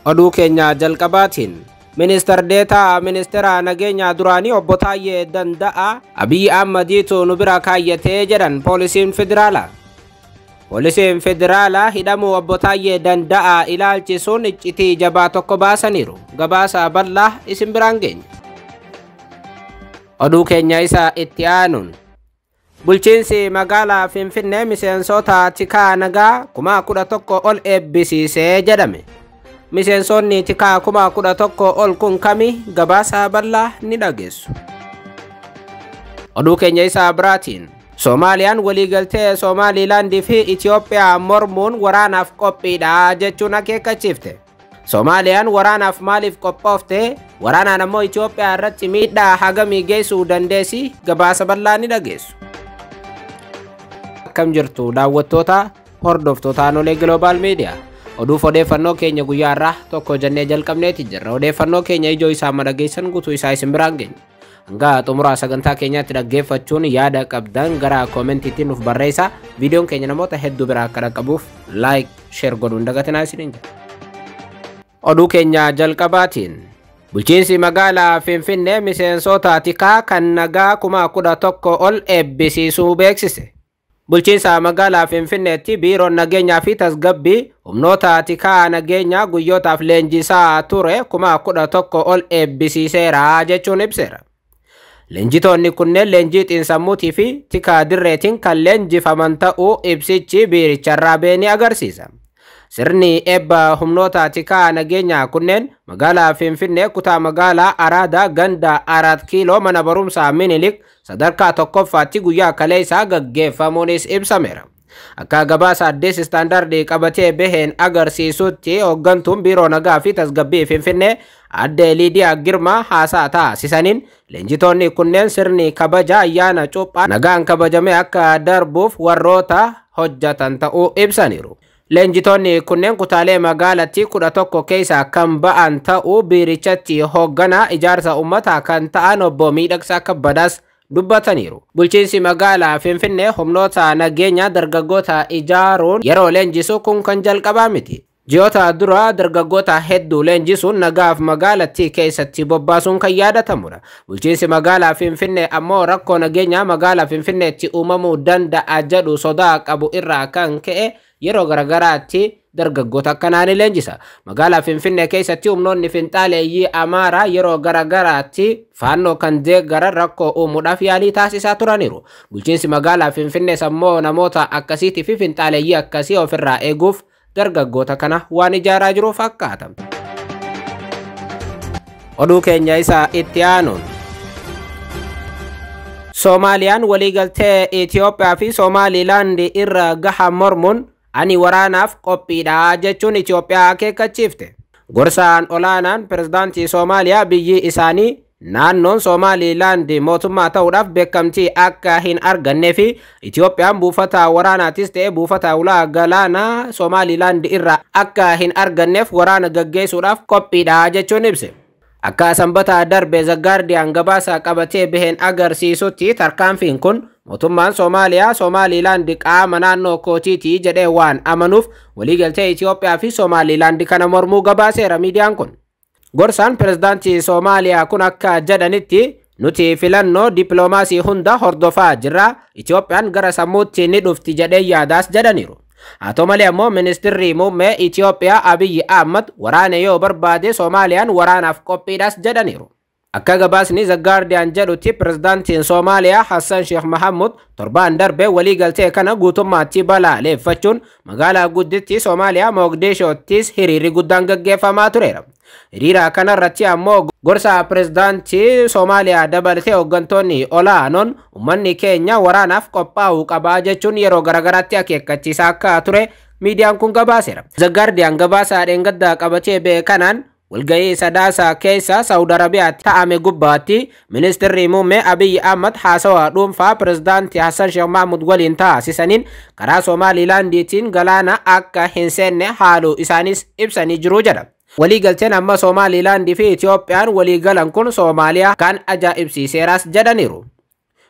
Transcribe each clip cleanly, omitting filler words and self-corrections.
Oduu keenya jalqabaatiin Minister Deetaa Ministeera Nageenya duraanii obbo Taayyee Danda'a Abiy Ahmadiitu nu bira kaayyatee jedhan poolisiin federaalaa. Poolisiin federaalaa hidhamuu obbo Taayyee Danda'a ilaalchisuun iccitii jabaa tokko baasaniiru. Gabaasa bal'aa isin biraan geenya. Oduu keenya isa itti aanuun bulchiinsi magaalaa Finfinnee miseensota tikaa nagaa 11,000 ol eebbisiisee jedhame. Miseensonni tikaa 11,000 ol kun kami? Gabaasa bal'aa ni dhageessu. Oduu keenya isa biraatiin Soomaaliyaan waliigaltee Somaaliilaandii fi Itoophiyaa mormuun waraanaaf qophiidha jechuun akeekkachiifte. Soomaaliyaan waraanaaf maaliif qophoofte? Waraanaan ammoo Itoophiyaa irratti miidhaa hagamii geessuu dandeessi? Gabaasa bal'aa ni dhageessu. Akkam jirtu daawwattoota hordoftoota Anolee Global Media. Oduu odeeffannoo keenya guyyaa irraa tokko jennee jalqabneeti jirra. Odeeffannoo keenya ijoo isaa madhageessan guutuu isaa isin biraan geenya. Hanga xumuraa sagantaa keenyaatti dhaggeeffachuun yaada qabdan gara koomentiitiin nuuf barreessaa. Viidiyoon keenya namoota hedduu biraa akka dhaqqabuuf like, share godhuun dagatinaa isiniin jedha. Oduu keenya jalqabaatiin bulchiinsi magaalaa Finfinnee miseensota tikaa kan nagaa 11,000 ol eebbisiisuu beeksise. Bulchiinsa magaalaa Finfinneetti biiroon nageenyaa fi tasgabbii humnoota tikaa nageenyaa guyyootaaf leenjisaa ture 11,000 ol eebbisiiseera jechuun ibseera. Leenjitoonni kunneen leenjii xiinsammuutii fi tikaa dirreetiin kan leenjifaman ta'uu ibsichi biiricharraa beenii agarsiisa. Sirni eebba humnoota tikaa nageenyaa kunneen magaalaa Finfinnee kutaa magaalaa Araadaa ganda 4 kiiloo mana barumsaa Minilik sadarkaa tokkoffaatti guyyaa kaleessaa gaggeeffamuunis ibsameera. Akka gabaasa Addis Istaandardii qabatee baheen agarsiisutti hooggantuun biiroo nagaa fi tasgabbii Finfinnee Aadde Liidiyaa Girmaa haasaa taasisaniin leenjitoonni kunneen sirni kabaja ayyaana cuuphaa nagaan kabajamee akka darbuuf warroota hojjetan ta'uu ibsaniiru. Leenjitoonni kunneen kutaalee magaalattii 11 keessaa kan ba'an ta'uu biirichatti hoogganaa ijaarsa uummataa kan ta'an obbo Miidhagsaa Kabbadaas dubbataniiru. Bulchiinsi magaalaa Finfinnee humnoota nageenyaa dargaggoota ijaaruun yeroo leenjisuu kun kan jalqabaa miti. Ji'oota dura dargaggoota hedduu leenjisuun nagaaf magaalattii keessatti bobbaasuun kan yaadatamudha. Bulchiinsi magaalaa Finfinnee ammoo rakkoo nageenyaa magaalaa Finfinneetti uumamuu danda'a jedhu sodaa qabu irraa kan ka'e yeroo garagaraatti dargaggoota akkanaan leenjisa. Magaalaa Finfinnee keessatti humnoonni finxaaleeyyii Amaaraa yeroo garagaraatti faannoo kan deeggaran rakkoo uumuudhaaf yaalii taasisaa turaniiru. Bulchiinsi magaalaa Finfinnee ammoo namoota akkasiitii fi finxaaleeyyii akkasii ofirraa eeguuf dargaggoota kana waan ijaaraa jiru fakkaata. Oduu keenya isa itti aanuun Soomaaliyaan waliigaltee Itoophiyaa fi Somaaliilaandii irra gaha mormuun ani waraanaaf qophiidha jechuun Itoophiyaa akeekkachiifte. Gorsaan olaanaan pirezidaantii Soomaaliyaa biyyi isaanii naannoon Somaaliilaandii mootummaa ta'uudhaaf beekamtii akka hin argannee fi Itoophiyaan buufata waraanaatis ta'e buufata ulaa galaanaa Somaaliilaandii irraa akka hin arganneef waraana gaggeessuudhaaf qophiidha jechuun ibse. Akka sanbata darbe The Guardian gabaasa qabatee baheen agarsiisutti tarkaanfiin kun mootummaan Soomaaliyaa Somaaliilaandii qaama naannoo kootiitii jedhee waan amanuuf waliigaltee Itoophiyaa fi Somaaliilaandii kana mormuu gabaaseera miidiyaan kun. Gorsaan pirezidaantii Soomaaliyaa kun akka jedhanitti nuti filannoo dippiloomaasii hunda hordofaa jirra. Itoophiyaan gara sammuutti ni dhufti jedhee yaadaas jedhaniiru. Haa ta'u malee ammoo ministeerri muummee Itoophiyaa Abiy Ahmad waraana yoo barbaade Soomaaliyaan waraanaaf qophiidhaas jedhaniiru. Akka gabaasni The Guardian jedhutti pirezidaantiin Soomaaliyaa Hassan Sheikh Mohamud torbaan darbe waliigaltee kana guutummaatti balaaleffachuun magaalaa guddittii Soomaaliyaa Mogadishoottis hiriirri guddaan gaggeeffamaa tureera. Hiriira kanarratti ammoo gorsa pirezidaantii Soomaaliyaa dabalatee hooggantoonni olaanoon uummanni keenya waraanaaf qophaa'uu qaba jechuun yeroo garagaraatti akeekkachiisaa akka ture miidiyaan kun gabaaseera. The Guardian gabaasa dheengaddaa qabatee bahe kanaan walgahii sadaasa keessa Saudi Arabiyaatti ta'ame gubbaatti ministeerri muummee Abiy Ahmad haasawaa dhuunfaa pirezidaantii Hassan Sheikh Mohamud waliin taasisaniin karaa Somaaliilaandiitiin galaana akka hin seenne haaluu isaanis ibsanii jiru jedha. Waliigalteen amma Somaaliilaandii fi Itoophiyaan waliigalan kun Soomaaliyaa kan ajaa'ibsiiseeras jedhaniiru.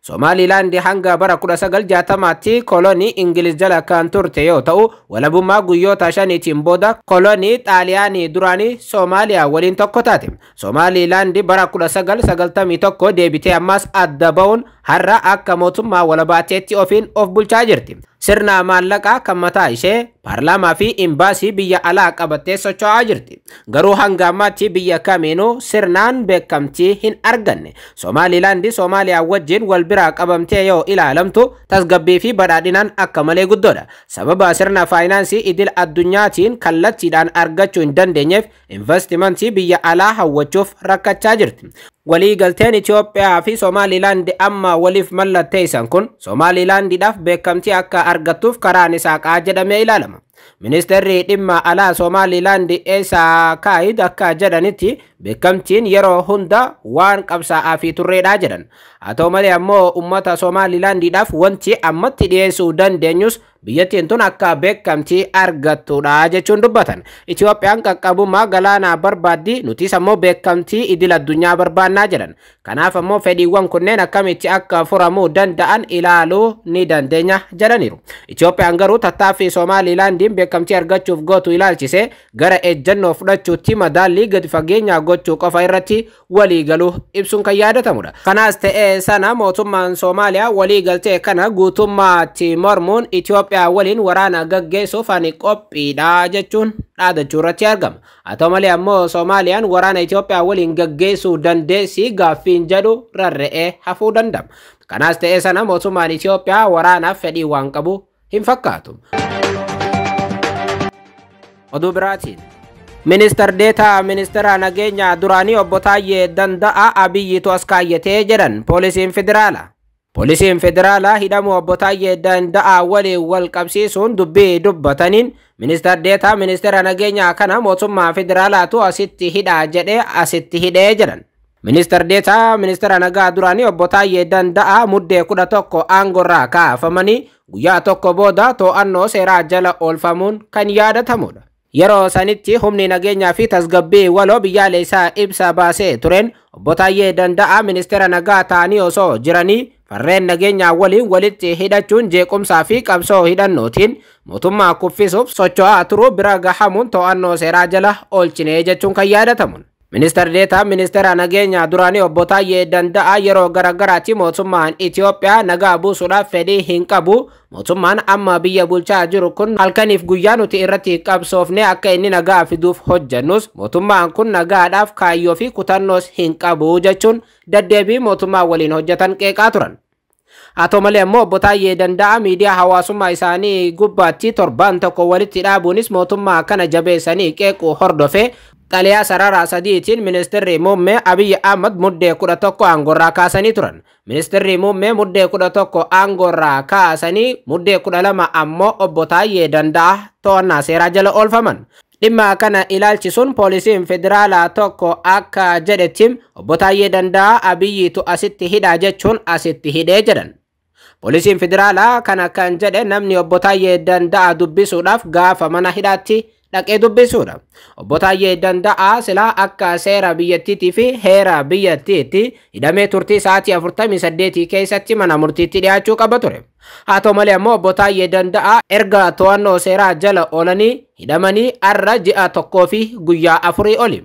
Somaliland hanga bara 1960tti kolonii Ingiliz jala kan turte yoo ta'u, walabummaa guyyoota shaniitiin booda kolonii Xaaliyaanii duraanii Soomaaliyaa waliin tokko taate. Somaliland bara 1991 deebitee ammas adda ba'uun har'a akka mootummaa walabaateetti ofiin of bulchaa jirti. Sirna maallaqaa kan mataa ishee paarlaamaa fi imbaasii biyya alaa qabattee socho'aa jirti. Garuu hanga ammaatti biyya kamiinuu sirnaan beekamtii hin arganne. Somaliland Soomaaliyaa wajjin wal biraa qabamtee yoo ilaalamtu tasgabbii fi badhaadhinaan akka malee guddoodha. Sababa sirna faayinaansii idil addunyaatiin kallattiidhaan argachuu hin dandeenyeef investimentii biyya alaa hawwachuuf rakkachaa jirti. Waliigalteen Itoophiyaa fi Somaliland amma waliif mallatteessan kun Somalilandiidhaaf beekamtii akka argattuuf karaan isaa jedhamee ilaalama. Ministeerri dhimma alaa Somaliland Eessa Kaayid akka jedhanitti beekamtiin yeroo hunda waan qabsaa'aa fi turreedha jedhan. Haa ta'u malee ammoo uummata Somalilandiidhaaf wanti ammatti dhiyeessuu dandeenyus biyyattiin tun akka beekamtii argattudha jechuun dubbatan. Itoophiyaan qaqqabummaa galaanaa barbaaddi, nutis ammoo beekamtii idil addunyaa barbaannaa jedhan. Kanaaf ammoo fedhiiwwan kunneen akkamitti akka furamuu danda'an ilaaluu ni dandeenya jedhaniiru. Itoophiyaan garuu tattaaffii Somalilandiin beekamtii argachuuf gootu ilaalchise gara ejjennoo fudhachuutti madaallii gadi fageenyaa gochuu qofa irratti waliigaluu ibsuun kan yaadatamudha. Kanaas ta'ee sana mootummaan Soomaaliyaa waliigaltee kana guutummaatti mormuun Itoophiyaa waliin waraana gaggeessuuf ani qophiidha jechuun dhaadachuu irratti argama. Haa ta'u malee ammoo Soomaaliyaan waraana Itoophiyaa waliin gaggeessuu dandeessi gaaffiin jedhu rarra'ee hafuu danda'a. Kanaas ta'ee sana mootummaan Itoophiyaa waraanaaf fedhii waan qabu hin fakkaatu. Oduu biraatiin Ministar Deetaa Ministeera Nageenyaa duraanii obbo Taayyee Danda'aa Abiyyiitu as kaayyatee jedhan poolisiin federaalaa. Poolisiin federaalaa hidhamuu obbo Taayyee Danda'aa waliin wal qabsiisuun dubbii dubbataniin Ministar Deetaa Ministeera Nageenyaa kana mootummaa federaalaatu asitti hidhaa jedhee asitti hidhee jedhan. Ministar Deetaa Ministeera Nagaa duraanii obbo Taayyee Danda'aa muddee 11 aangorraa kaafamanii guyyaa tokko booda to'annoo seeraa jala oolfamuun kan yaadatamudha. Yeroo sanitti humni nageenyaa fi tasgabbii waloo biyyaalessaa ibsa baasee tureen obbo Taayyee Danda'aa ministeera nagaa ta'anii osoo jiranii farreen nageenyaa waliin walitti hidhachuun jeequmsaa fi qabsoo hidhannootiin mootummaa kuffisuuf socho'aa turuu bira gahamuun to'annoo seeraa jala oolchine jechuun kan yaadatamu. Ministar Deetaa Ministeera Nageenyaa duraanii obbo Taayyee Danda'aa yeroo garagaraatti mootummaan Itoophiyaa nagaa buusuudhaaf fedhii hin qabu. Mootummaan amma biyya bulchaa jiru kun halkaniif guyyaa nuti irratti qabsoofne akka inni nagaa fiduuf hojjannus mootummaan kun nagaadhaaf kaayyoo fi kutannoos hin qabu jechuun daddeebii mootummaa waliin hojjetan qeeqaa turan. Haa ta'u malee ammoo obbo Taayyee Danda'aa miidiyaa hawaasummaa isaanii gubbaatti torban tokko walitti dhaabuunis mootummaa kana jabeessanii qeequu hordofee xaliyaa sararaa sadiitiin ministeerri muummee Abiyyi Ahmad muddee 11 aangorraa kaasanii turan. Ministeerri muummee muddee 11 aangorraa kaasanii muddee 12 ammoo obbo Taayyee Danda'aa to'annaa seeraa jala oolfaman. Dhimma kana ilaalchisuun poolisiin federaalaa tokko akka jedhetti obbo Taayyee Danda'aa Abiyyiitu asitti hidhaa jechuun asitti hidhee jedhan. Poolisiin federaalaa kana kan jedhe namni obbo Taayyee Danda'aa dubbisuudhaaf gaafa mana hidhaatti dhaqee dubbisuudha. Obbo Taayyee Danda'aa silaa akka seera biyyattiitii fi heera biyyattiitti hidhamee turtii sa'aatii 48 keessatti mana murtiitti dhiyaachuu qaba ture. Haa ta'u malee ammoo obbo Taayyee Danda'aa erga to'annoo seeraa jala oolanii hidhamanii har'a ji'a tokkoo fi guyyaa 4 oli.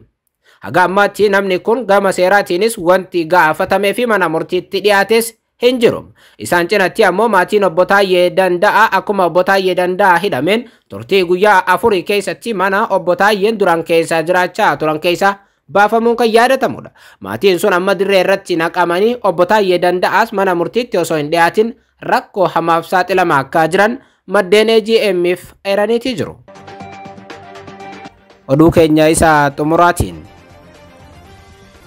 Haga ammaatti namni kun gama seeraatiinis wanti gaafatamee fi mana murtiitti dhiyaates hin jiru. Isaan cinatti ammoo maatiin obbo Taayyee Danda'aa akkuma obbo Taayyee Danda'aa hidhameen turtii guyyaa 4 keessatti mana obbo Taayyeen duran keessa jiraachaa turan keessa baafamuun kan yaadatamudha. Maatiin sun amma dirree irratti naqamanii obbo Taayyee Danda'aas mana murtiitti osoo hin dhiyaatin rakkoo hamaaf saaxilamaa akka jiran maddeen AGM'if eeraniitii jiru. Oduu keenya isa xumuraatiin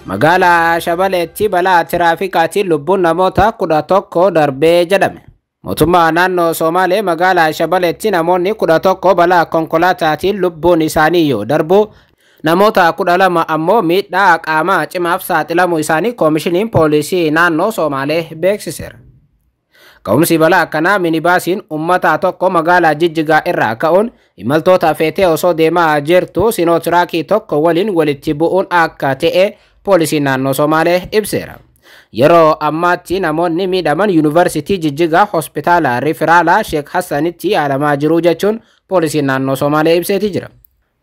Magaalaa Shabaleetti balaa tiraafikaatiin lubbuun namoota 11 darbee jedhame. Mootummaa naannoo Somaalee magaalaa Shabaleetti namoonni 11 balaa konkolaataatiin lubbuun isaanii yoo darbu namoota 12 ammoo miidhaa qaamaa cimaaf saaxilamuu isaanii koomishiniin poolisii naannoo Somaalee beeksiseera. Ka'umsi balaa akkanaa minibaasiin uummataa tokko magaalaa Jijjigaa irraa ka'uun imaltoota feetee osoo deemaa jirtu sinootraakii tokko waliin walitti bu'uun akka ta'e poolisiin naannoo Somaalee ibseera. Yeroo ammaatti namoonni miidhaman yuunivarsiitii Jijjigaa hospitaala Riifiraalaa Sheek Hassanitti yaalamaa jiru jechuun poolisiin naannoo Somaalee ibseeti jira.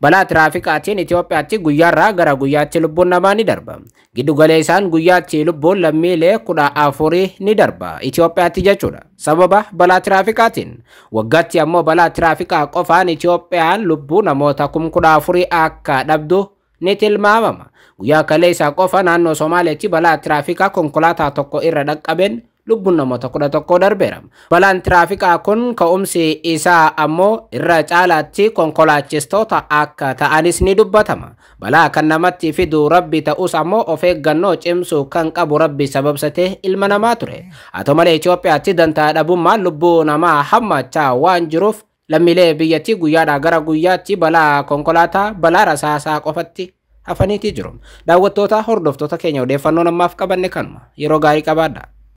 Balaa tiraafikaatiin Itoophiyaatti guyyaarraa gara guyyaatti lubbuun namaa ni darba. Giddu galeessaan guyyaatti lubbuun lammiilee 14 ni darba Itoophiyaatti jechuudha. Sababa balaa tiraafikaatiin waggaatti ammoo balaa tiraafikaa qofaan Itoophiyaan lubbuu namoota 14,000 akka dhabdu ni tilmaamama. Guyyaa kaleessaa qofa naannoo Somaaleetti balaa tiraafikaa konkolaataa tokko irra dhaqqabeen lubbuun namoota 11 darbeera. Balaan tiraafikaa kun ka'umsi isaa ammoo irra caalaatti konkolaachistoota akka ta'anis ni dubbatama. Balaa kan namatti fidu Rabbi ta'us ammoo of eeggannoo cimsuu kan qabu Rabbi sababsatee ilma namaa ture. Haa ta'u malee Itoophiyaatti dantaa dhabummaan lubbuu namaa hammachaa waan jiruuf lammiilee biyyattii guyyaadhaa gara guyyaatti balaa konkolaataa balaa rasaasaa qofatti hafaniiti jiru. Daawwattoota hordoftoota keenya odeeffannoo namaaf qabanne kanuma yeroo gaarii qabaadha.